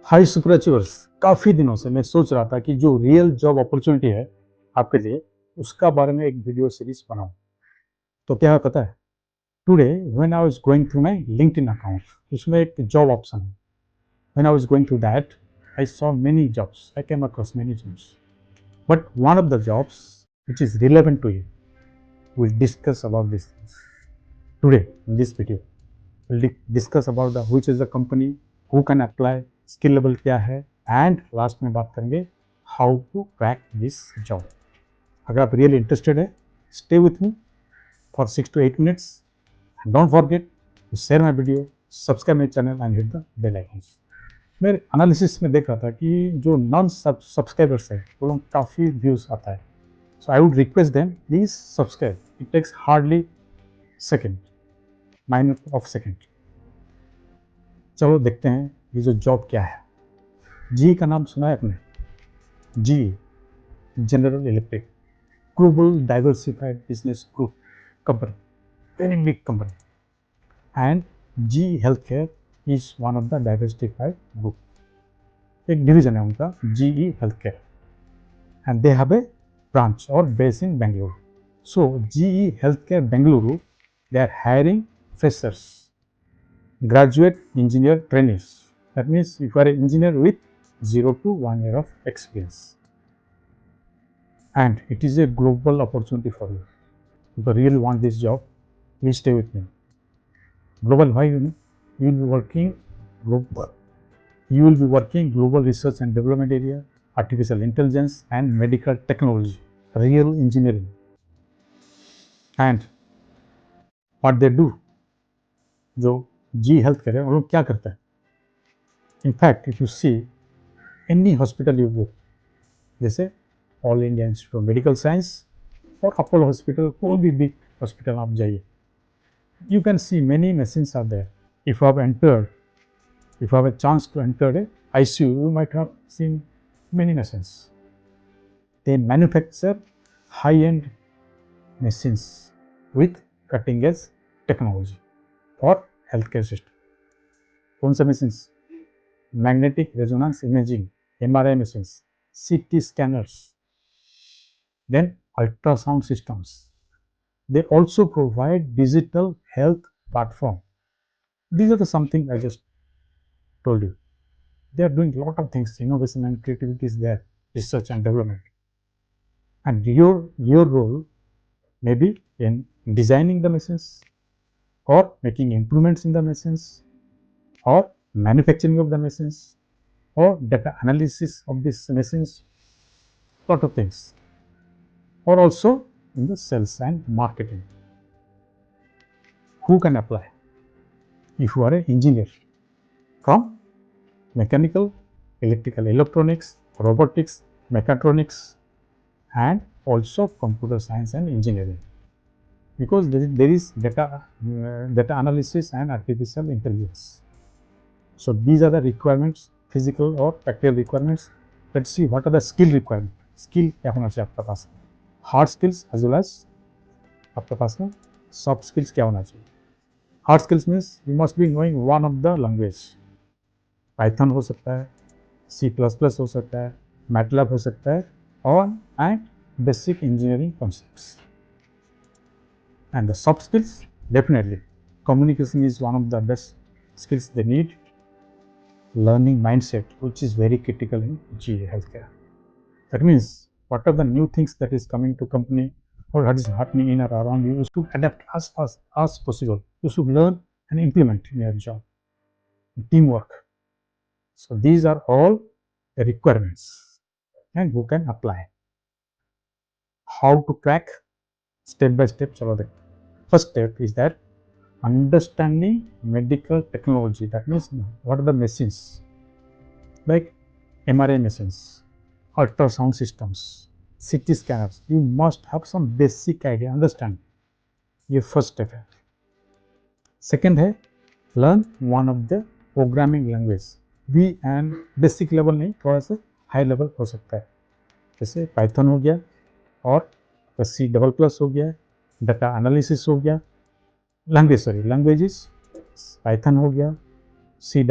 High super achievers, काफ़ी दिनों से मैं सोच रहा था कि जो रियल जॉब अपॉर्चुनिटी है आपके लिए, उसका बारे में एक वीडियो सीरीज बनाऊं। तो क्या है पता है, today when I was going through my LinkedIn account, उसमें एक जॉब ऑप्शन है। When I was going through that, I saw many jobs, I came across many jobs, but one of the jobs which is relevant to you, we'll discuss about this today in this video. We'll discuss about the which is the company, who can apply, skill level क्या है, and last में बात करेंगे how to crack this job. अगर आप really interested है, stay with me for 6 to 8 minutes and don't forget to share my video, subscribe my channel and hit the bell icon. मेरे analysis में देखा था कि जो नॉन सब्सक्राइबर्स है वो लोग काफ़ी व्यूज़ आता है, so I would request them please subscribe. It takes hardly second, minute of second. चलो देखते हैं ये जो जॉब क्या है। जी का नाम सुना है आपने? जी, General Electric, global diversified business group company, very big company, and G health care is one of the diversified group. एक डिवीजन है उनका, GE health care, and they have a branch और base in Bengaluru. So GE health care Bengaluru, they are hiring freshers, graduate engineer trainees. That means if you are an engineer with 0 to 1 year of experience, and it is a global opportunity for you. If you really want this job, please stay with me. Global, why? You will be working global. You will be working global research and development area, artificial intelligence and medical technology, real engineering. And what they do, जो जी health care है वो लोग क्या करता है? In fact if you see any hospital you go, जैसे all India Institute of Medical Science और Apollo hospital, कोई भी बिग हॉस्पिटल आप जाइए, you can see many machines are there. If you have entered, if you have a chance to enter a ICU, you might have seen many machines. They manufacture high-end machines with cutting-edge technology for healthcare system. कौन सा machines? Magnetic resonance imaging, MRI machines, CT scanners, then ultrasound systems. They also provide digital health platform. These are the something I just told you. They are doing a lot of things, innovation and creativity is there, research and development. And your role may be in designing the machines, or making improvements in the machines, or manufacturing of the machines, or data analysis of these machines, lot of things, or also in the sales and marketing. Who can apply? If you are an engineer from mechanical, electrical, electronics, robotics, mechatronics, and also computer science and engineering, because there is data analysis and artificial intelligence. So these are the requirements, physical or practical requirements. Let's see what are the skill requirement. Skill क्या होना चाहिए आपके पास? Hard skills as well as आपके पास में soft skills क्या होना चाहिए? Hard skills means you must be knowing one of the language. Python हो सकता है, C++ हो सकता है, MATLAB हो सकता है, and basic engineering concepts. And the soft skills, definitely communication is one of the best skills they need. Learning mindset, which is very critical in GA healthcare. That means what are the new things that is coming to company, or what is happening in or around you, is to adapt as fast as possible. You should learn and implement in your job. Teamwork. So these are all the requirements, and who can apply. How to crack? Step by step. First step is that understanding medical technology. That means what are the machines, like MRI machines, ultrasound systems, CT scanners. You must have some basic idea, understand. ये first step है. Second है, learn one of the programming language. भी and basic level नहीं, थोड़ा सा high level हो सकता है. जैसे Python हो गया, और C++ हो गया, data analysis हो गया, languages Python हो गया, C++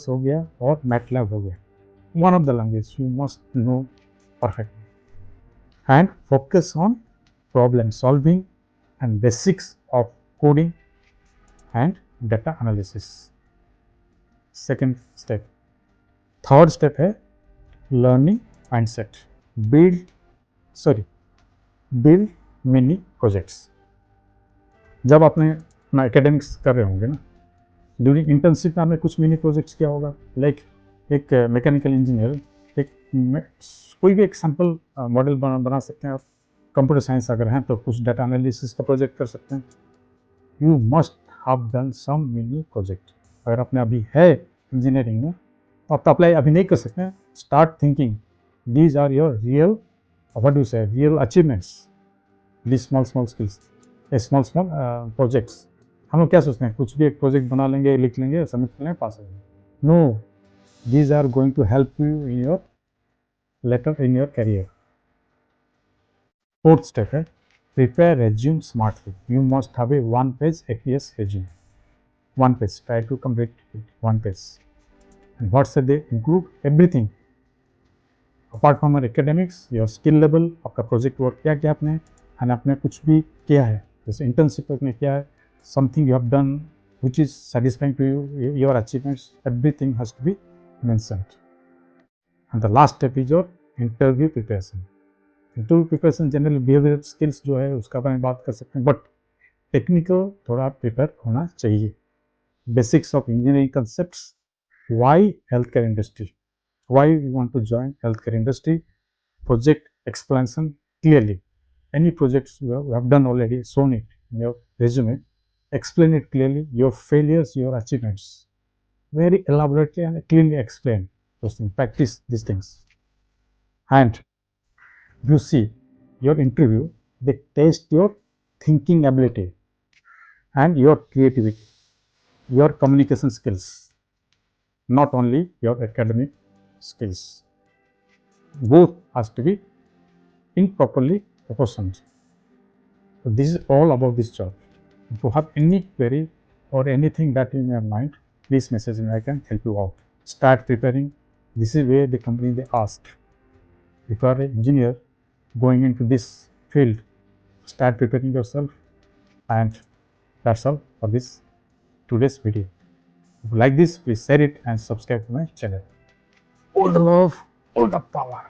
हो गया और MATLAB हो गया. one of the language you must know perfectly, and focus on problem solving and basics of coding and data analysis. Second step. Third step है learning mindset. Build sorry build mini projects. जब आपने अपना academics कर रहे होंगे ना, during internship में आपने कुछ मिनी प्रोजेक्ट्स किया होगा. लाइक एक मैकेनिकल इंजीनियर एक कोई भी एक सैम्पल मॉडल बना सकते हैं. आप कंप्यूटर साइंस अगर हैं तो कुछ डाटा एनालिसिस का प्रोजेक्ट कर सकते हैं. You must have done some mini project. अगर आपने अभी है इंजीनियरिंग में तो आप तो अप्लाई अभी नहीं कर सकते हैं. Start thinking these are your real what do say real achievements. These small small skills, small small projects. हम लोग क्या सोचते हैं, कुछ भी एक प्रोजेक्ट बना लेंगे, लिख लेंगे, सबमिट कर लेंगे, पास हो जाएंगे. No, these are going to help you in your later in your career. Fourth step है prepare resume smartly. You must have a one page APS resume. One page. Try to complete it. One page. And what should they include? Everything. Apart from your academics, your skill level, आपका project work क्या क्या आपने, and आपने कुछ भी किया है, जैसे internship आपने किया है, something you have done which is satisfying to you, your achievements, everything has to be mentioned. And the last step is your interview preparation. Interview preparation general behaviour skills जो है उसका बारे में बात कर सकते हैं, बट टेक्निकल थोड़ा प्रिपेयर होना चाहिए. Basics of engineering concepts. Why health care industry, why we want to join health care industry. Project explanation clearly. Any projects you have done already, shown it in your resume, explain it clearly, your failures, your achievements, very elaborately and clearly explain those things. Practice these things. And you see your interview, they test your thinking ability and your creativity, your communication skills, not only your academic skills. Both has to be improperly proportioned. So this is all about this job. If you have any query or anything that in your mind, please message me, I can help you out. Start preparing. This is where the company they ask. If you are an engineer going into this field, start preparing yourself. And that's all for this today's video. If you like this, please share it and subscribe to my channel. All the love, all the power.